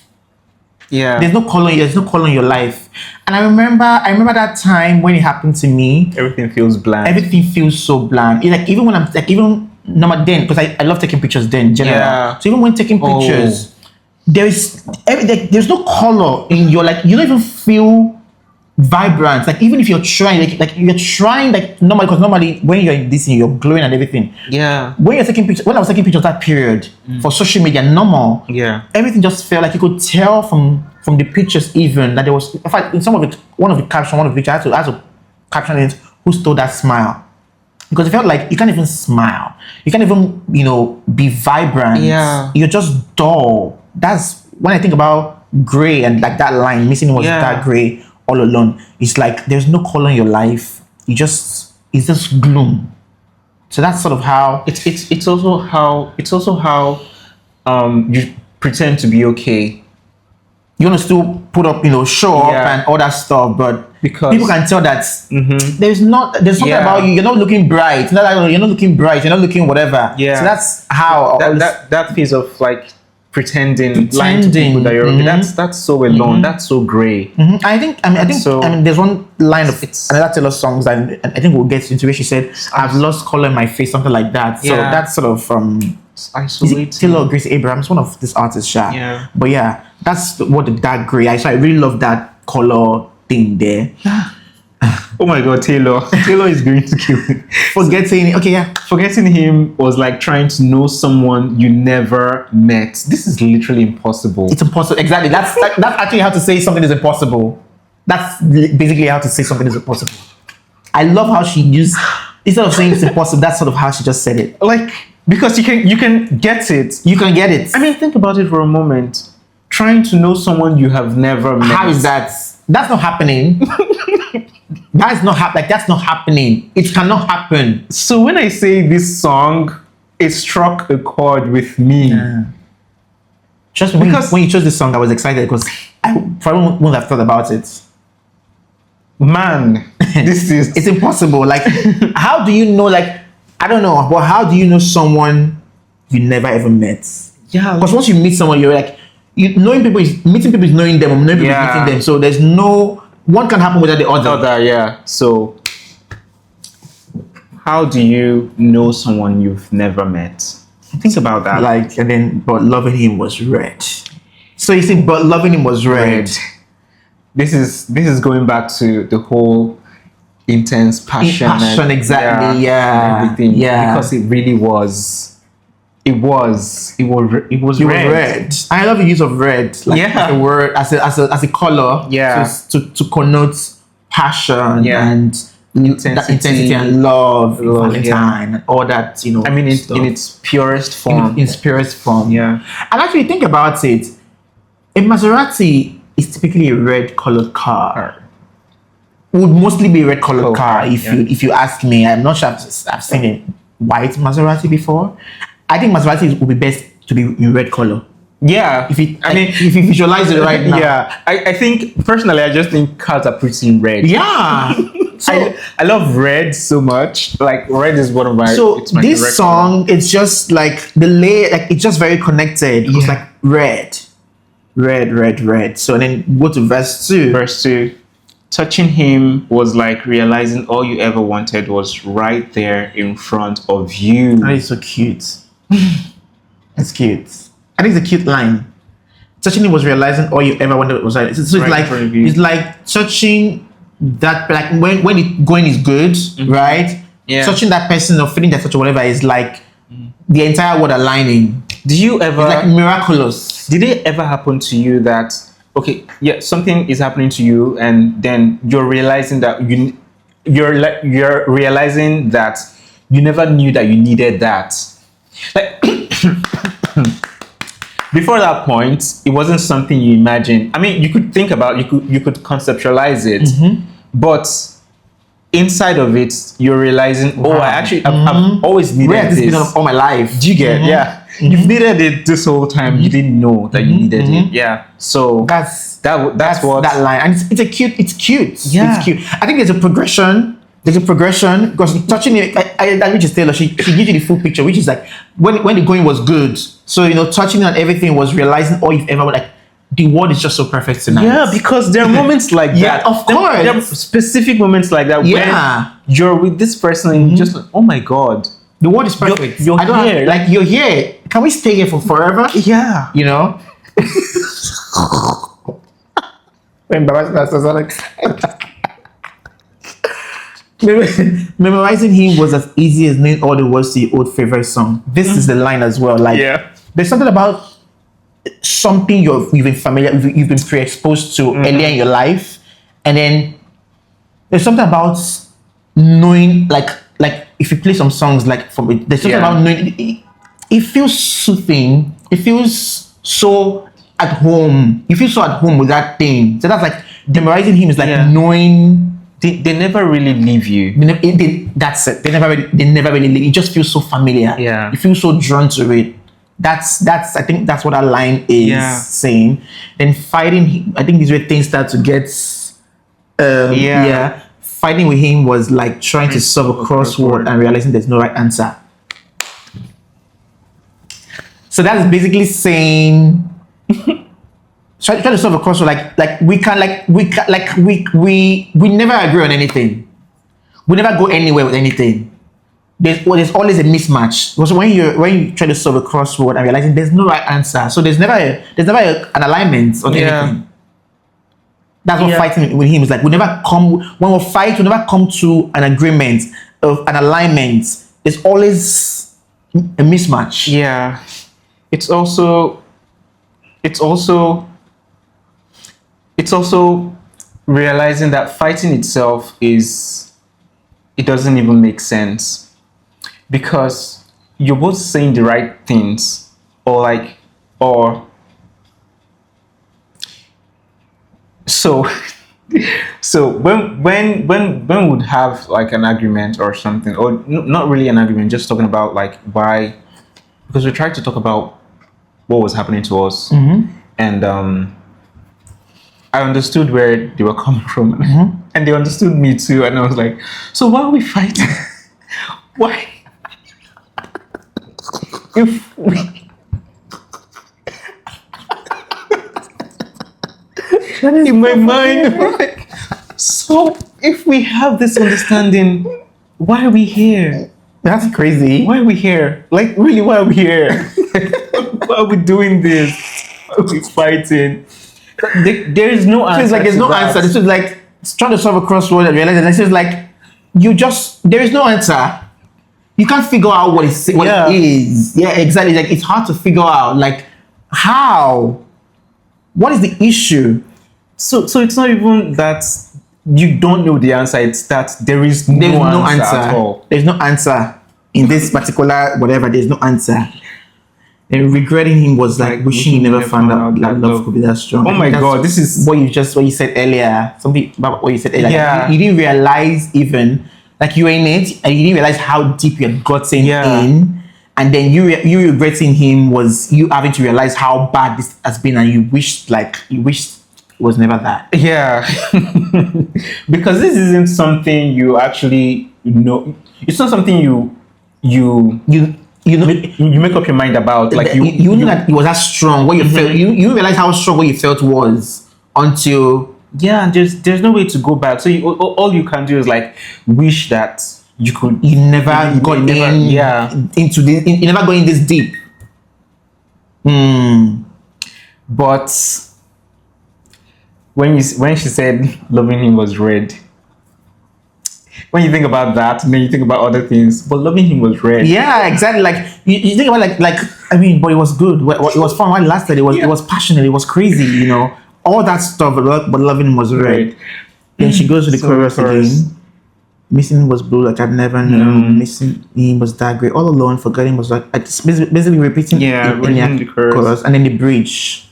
Yeah. There's no color in your life. And I remember that time when it happened to me. Everything feels bland. Everything feels so bland. It's like even when I'm like not then, because I love taking pictures then in general. Yeah. So even when taking pictures, there's no color in your, like, you don't even feel vibrant. Like even if you're trying, like you're trying, like normally, because normally when you're in this thing, you're glowing and everything. Yeah. When you're taking pictures, when I was taking pictures that period for social media, normal. Yeah. Everything just felt like you could tell from the pictures even that there was. In fact, in some of it, one of the pictures, I had to caption it. Who stole that smile? Because it felt like you can't even smile. You can't even, be vibrant. Yeah. You're just dull. That's when I think about gray and like that line missing was that gray all alone. It's like there's no color in your life. It's just gloom. So that's sort of how it's also how you pretend to be okay. You want to still put up, show up and all that stuff, but because people can tell that there's something about you. You're not looking bright. You're not looking bright. You're not looking whatever. Yeah. So that's how that phase of like pretending, lying to people that you're okay. That's so alone. That's so gray. I think there's one line of another Taylor songs that I think we'll get into where she said, "I've lost color in my face," something like that. So that's sort of isolated. Taylor or Grace Abrams, one of these artists, yeah. But yeah, that's what the dark gray. I really love that color thing there. Oh my God, Taylor is going to kill me. Forgetting him was like trying to know someone you never met. This is literally impossible. It's impossible. Exactly. That's actually how to say something is impossible. That's basically how to say something is impossible. I love how she used, instead of saying it's impossible, that's sort of how she just said it. Like, because you can get it. You can get it. I mean, think about it for a moment. Trying to know someone you have never met. How is that? That's not happening. That's not happening. It cannot happen. So when I say this song, it struck a chord with me. Yeah. Trust me, when you chose this song, I was excited because I probably wouldn't have thought about it. Man, it's impossible. Like, how do you know? Like, I don't know, but how do you know someone you never ever met? Yeah. Because once you meet someone, you're like, meeting people is knowing them, or knowing people is meeting them. So there's no one can happen without the other. Yeah. So how do you know someone you've never met? Think about that. Like, and then, but loving him was red. So you see, but loving him was red. This is going back to the whole intense passion. Exactly. And everything. Yeah. Because it really was. It was red. I love the use of red, like as a word, as a color. Yeah. To connote passion and intensity and love, Valentine, and all that. I mean, in its purest form. In its purest form. Yeah. And actually, think about it. A Maserati is typically a red colored car. Would mostly be a red colored car if you ask me. I'm not sure I've seen a white Maserati before. I think Maserati would be best to be in red color. Yeah. If you visualize it right now. Yeah. I think personally, I just think cars are pretty in red. Yeah. So I love red so much. Like red is one of my. So it's my this song, it's just like the layer, like it's just very connected. It's like red. So then go to verse 2. Verse 2. Touching him was like realizing all you ever wanted was right there in front of you. That is so cute. It's cute. I think it's a cute line. Touching him was realizing all you ever wanted was right. So it's right it's like touching that, like when it going is good, right? Yeah. Touching that person or feeling that touch or whatever is like the entire world aligning. Do you ever? It's like miraculous. Did it ever happen to you that something is happening to you and then you're realizing that you're realizing that you never knew that you needed that? Like before that point, it wasn't something you imagined. I mean, you could think about, you could conceptualize it, but inside of it, you're realizing, I've always needed this all my life. Do you get? Yeah. You've needed it this whole time. You didn't know that you needed it. Yeah. So that's what that line. And it's cute. Yeah. It's cute. I think there's a progression because touching it, I which is Taylor, she gives you the full picture, which is like when the going was good. So touching on everything was realizing all you've ever like. The world is just so perfect tonight. Yeah, because there are moments like that. Yeah, of course. There are specific moments like that when you're with this person and you're just like, oh my God. The world is perfect. You're here. You're here. Can we stay here for forever? Yeah. Embarrassing ourselves. Memorizing him was as easy as knowing all the words to your old favorite song. This is the line as well. Like, there's something about something you've been familiar, you've been pre-exposed to earlier in your life, and then there's something about knowing, like if you play some songs, like from it, there's something about knowing. It feels soothing. It feels so at home. You feel so at home with that thing. So that's like memorizing him is like knowing. They never really leave you. That's it. They never really leave. It just feels so familiar. Yeah. You feel so drawn to it. That's I think that's what that line is saying. Then fighting, I think this is where things start to get fighting with him was like trying to solve a crossword and realizing there's no right answer. So that's basically saying try to solve a crossword we never agree on anything. We never go anywhere with anything. There's always a mismatch. So when you try to solve a crossword and realizing there's no right answer, so there's never an alignment on anything. That's what fighting with him is like. When we fight, we never come to an agreement of an alignment. There's always a mismatch. Yeah, it's also realizing that fighting itself it doesn't even make sense. Because you're both saying the right things, so when we'd have like an argument or something, or not really an argument, just talking about like why, because we tried to talk about what was happening to us, and I understood where they were coming from, and they understood me too, and I was like, so why are we fighting? Why? If we in my mind, like, so if we have this understanding, why are we here? That's crazy. Why are we here? Like, really, why are we here? Why are we doing this? Why are we fighting? There is no answer. It's like there's no answer. This is like trying to solve a crossword and realizing this is like there is no answer. You can't figure out what it is. Yeah, exactly. Like it's hard to figure out. Like how? What is the issue? So it's not even that you don't know the answer. It's that there's no answer at all. There's no answer in this particular whatever. There's no answer. And regretting him was like wishing he never found out that love could be that strong. Oh my God, this is what you said earlier. Something about what you said earlier. Yeah. You didn't realize even. Like you were in it and you didn't realize how deep you had gotten in, and then you regretting him was you having to realize how bad this has been, and you wished it was never that. Yeah, because this isn't something you actually know. It's not something you make up your mind about. Like you knew that it was that strong. What you felt, you realize how strong what you felt was until. Yeah, there's no way to go back. So all you can do is like wish that you could. You never got into this. You never got in this deep. But when she said loving him was red, when you think about that, and then you think about other things, but loving him was red. Yeah, exactly. Like you think about like I mean, but it was good. It was fun. While it lasted, it was passionate. It was crazy. You know. All that stuff, but loving him was red. Then she goes to the chorus again. Missing was blue like I'd never known. Missing him was that great. All alone, forgetting was like it's basically repeating in the chorus and then the bridge.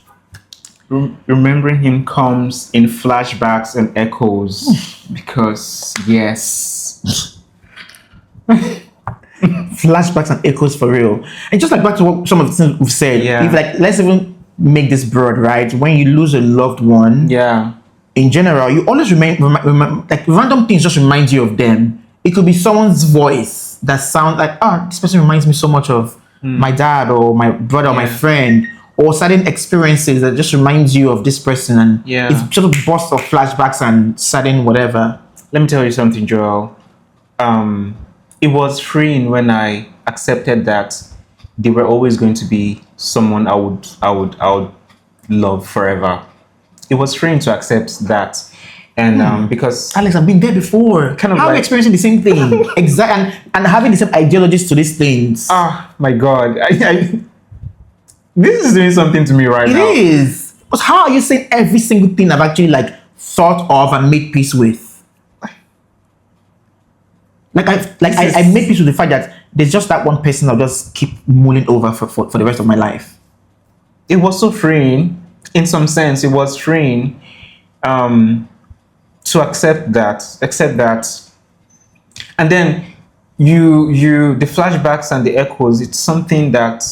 Remembering him comes in flashbacks and echoes because yes. Flashbacks and echoes for real. And just like back to what some of the things we've said. If like let's even make this broad, right? When you lose a loved one, in general, you always remember like random things just remind you of them. It could be someone's voice that sounds like, this person reminds me so much of my dad or my brother or my friend, or certain experiences that just reminds you of this person, and it's sort of bursts of flashbacks and sudden whatever. Let me tell you something, Joel. It was freeing when I accepted that they were always going to be someone I would love forever. it was freeing to accept that. And because Alex, I've been there before. Kind of I'm like experiencing the same thing. Exactly, and having the same ideologies to these things. my God, this is doing something to me right now. It is. But how are you saying every single thing I've actually like thought of and made peace with? I made peace with the fact that there's just that one person I'll just keep mulling over for the rest of my life. It was so freeing. In some sense, it was freeing to accept that. And then the flashbacks and the echoes, it's something that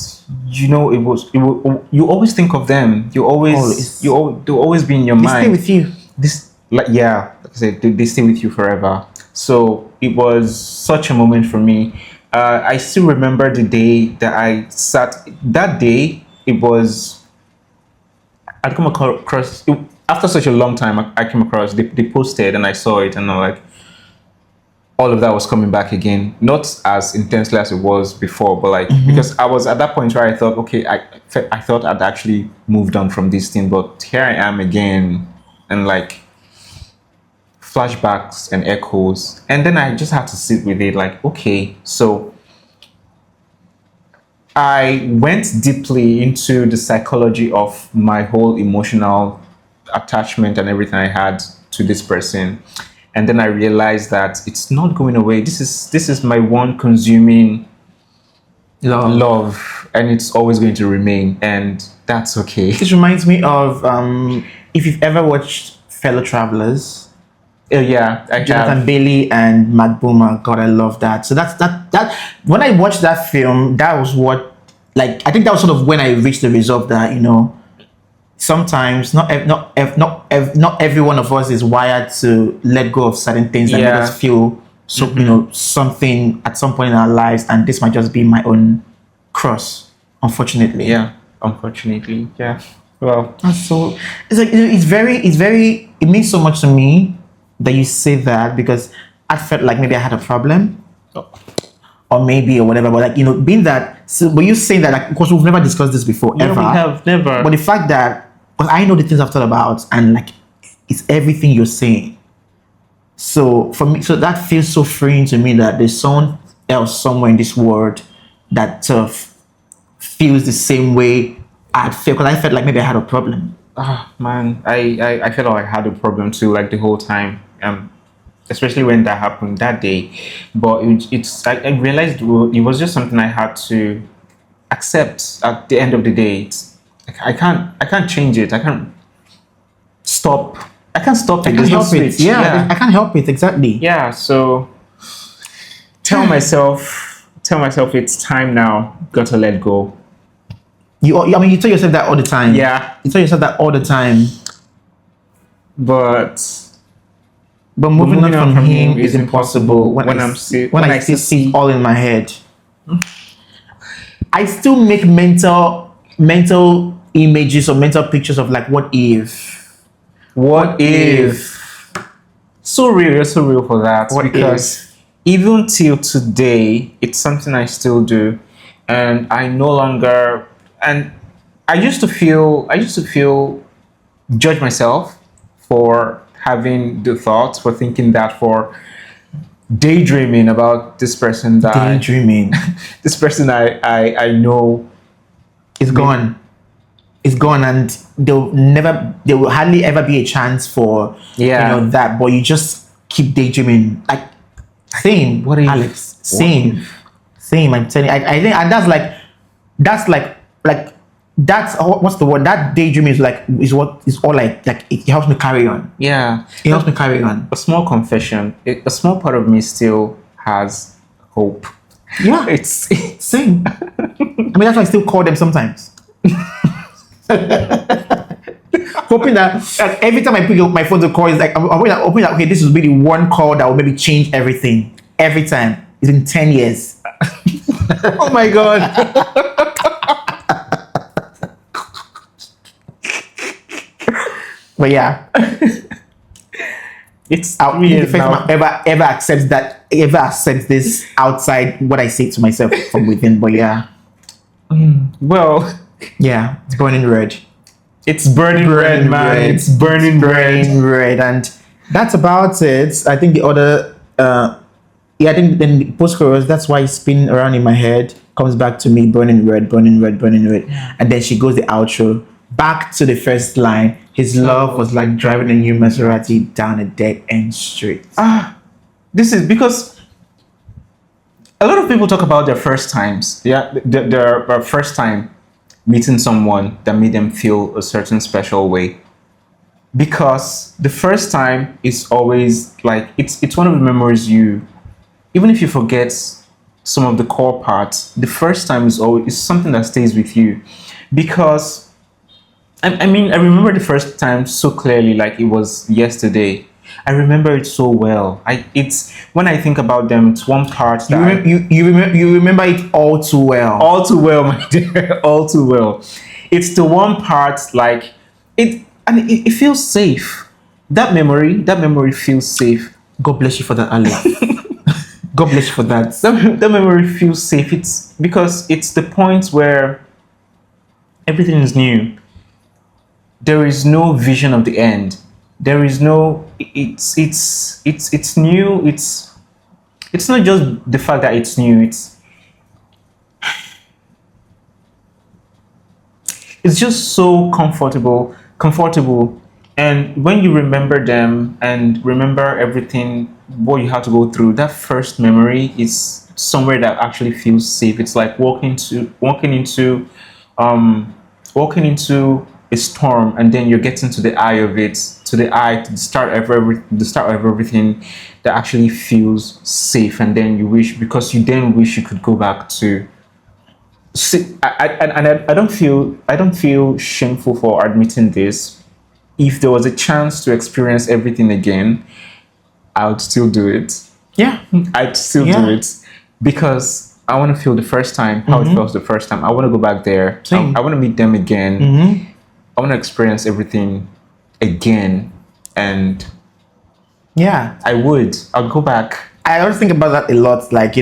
you always think of them. They'll always be in your mind. They stay with you. Like I said, they stay with you forever. So it was such a moment for me. I still remember the day that I sat. That day, I'd come across after such a long time. I came across they posted and I saw it, and I'm like, all of that was coming back again, not as intensely as it was before, but like because I was at that point where I thought, okay, I thought I'd actually moved on from this thing, but here I am again, and like flashbacks and echoes, and then I just had to sit with it. Like, okay, so I went deeply into the psychology of my whole emotional attachment and everything I had to this person. And then I realized that it's not going away. This is my one consuming love, and it's always going to remain, and that's okay. This reminds me of if you've ever watched Fellow Travelers. Oh yeah, Jonathan Bailey and Matt Boomer. God, I love that. So that when I watched that film, that was what, like, I think that was sort of when I reached the resolve that, sometimes not every one of us is wired to let go of certain things that make us feel so something at some point in our lives, and this might just be my own cross, unfortunately. Yeah, unfortunately, yeah. Well, so it's like it means so much to me that you say that, because I felt like maybe I had a problem, or whatever. But like being that, but you saying that, like, of course we've never discussed this before, ever. We have never. But the fact that, because I know the things I've thought about, and like it's everything you're saying. So for me, so that feels so freeing to me that there's someone else somewhere in this world that sort of feels the same way I feel, because I felt like maybe I had a problem. Man, I felt like I had a problem too, like the whole time. Especially when that happened that day. But I realized it was just something I had to accept at the end of the day. I can't change it. I can't stop it. I can't help it. I can't help it, exactly. Yeah, so tell myself it's time now. Gotta let go. You tell yourself that all the time. Yeah. You tell yourself that all the time. But moving on from him is impossible when I still see all in my head. I still make mental images or mental pictures of like, what if? So real for that. Because even till today, it's something I still do, and I no longer. And I used to feel judge myself for having the thoughts, for thinking that, for daydreaming about this person this person I know is gone. It's gone, and there will hardly ever be a chance for that. But you just keep daydreaming. Like, same. What are you, Alex? Same. I'm telling you. I think, and that's what's the word? That daydream is all like it helps me carry on. Yeah, it helps me carry on. A small confession. A small part of me still has hope. Yeah, it's same. I mean, that's why I still call them sometimes. Hoping that every time I pick up my phone to call, it's like I'm hoping that okay, this will be the one call that will maybe change everything. Every time. It's been 10 years. Oh my God. But yeah, it's the first time ever accepts this outside what I say to myself from within. But yeah, well, yeah, it's burning red. It's burning red, man. red. It's burning red. Burning red. And that's about it. I think the other, I think then the post chorus, that's why it's spinning around in my head, comes back to me, burning red, burning red, burning red. And then she goes the outro, back to the first line. His love was like driving a new Maserati down a dead end street. This is because a lot of people talk about their first times. Yeah, their first time meeting someone that made them feel a certain special way. Because the first time is always like it's one of the memories you, even if you forget some of the core parts, the first time is something that stays with you. Because I mean, I remember the first time so clearly, like it was yesterday. I remember it so well. It's when I think about them, it's one part that you remember it all too well. All too well, my dear. All too well. It's the one part like it, and it feels safe. That memory feels safe. God bless you for that, Ali. God bless you for that. That memory feels safe. It's because it's the point where everything is new. There is no vision of the end. There is no. It's new. It's not just the fact that it's new. It's just so comfortable, and when you remember them and remember everything what you had to go through, that first memory is somewhere that actually feels safe. It's like walking into a storm, and then you're getting to the eye of it, to the start of everything that actually feels safe, and then you wish you could go back to. See, I don't feel shameful for admitting this. If there was a chance to experience everything again, I would still do it. Yeah, I'd still do it because I want to feel the first time how it felt the first time. I want to go back there. I want to meet them again. I want to experience everything again, and I'll go back. I always think about that a lot, like,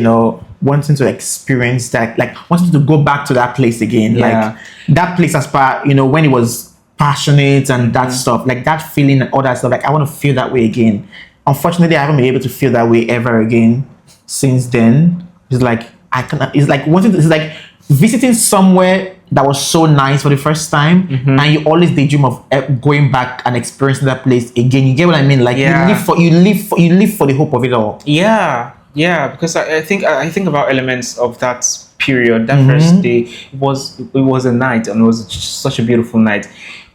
wanting to experience that, like wanting to go back to that place again, like that place as part, when it was passionate and that stuff, like that feeling and all that stuff. Like I want to feel that way again. Unfortunately, I haven't been able to feel that way ever again since then. It's like it's like visiting somewhere that was so nice for the first time, and you always daydream of going back and experiencing that place again. You get what I mean? Like you live for the hope of it all. Yeah, because I think about elements of that period. That first day it was a night, and it was just such a beautiful night,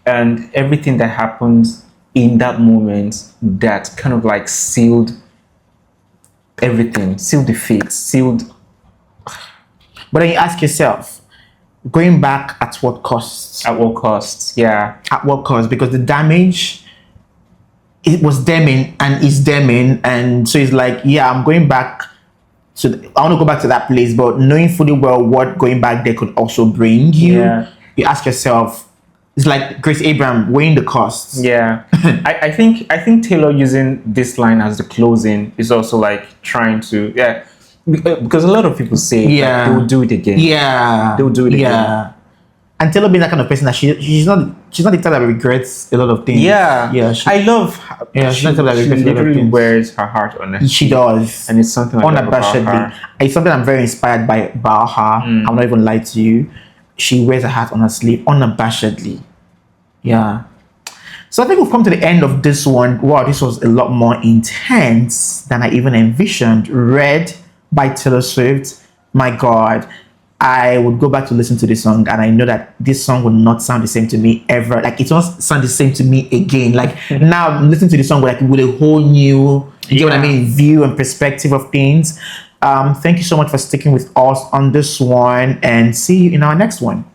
and everything that happened in that moment that kind of like sealed everything, sealed the fate, sealed. But then you ask yourself, going back at what cost? At what cost? Yeah. At what cost? Because the damage, it was damning and is damning, and so it's like, I'm going back to. I want to go back to that place, but knowing fully well what going back there could also bring you. Yeah. You ask yourself, it's like Grace Abraham weighing the costs. Yeah. I think Taylor using this line as the closing is also like trying to because a lot of people say that they will do it again. They will do it again. And Taylor being that kind of person that she's not the type that regrets a lot of things. I love she's not the type that regrets a lot of literally things. wears her heart on her. She does. And it's something like unabashedly. It's something I'm very inspired by about her. I'm not even lie to you. She wears her heart on her sleeve unabashedly. Yeah. So I think we've come to the end of this one. Wow, this was a lot more intense than I even envisioned. Red by Taylor Swift. My God, I would go back to listen to this song, and I know that this song would not sound the same to me ever. Like it won't sound the same to me again. Like now I'm listening to the song with a whole new, you get what I mean, view and perspective of things. Thank you so much for sticking with us on this one, and see you in our next one.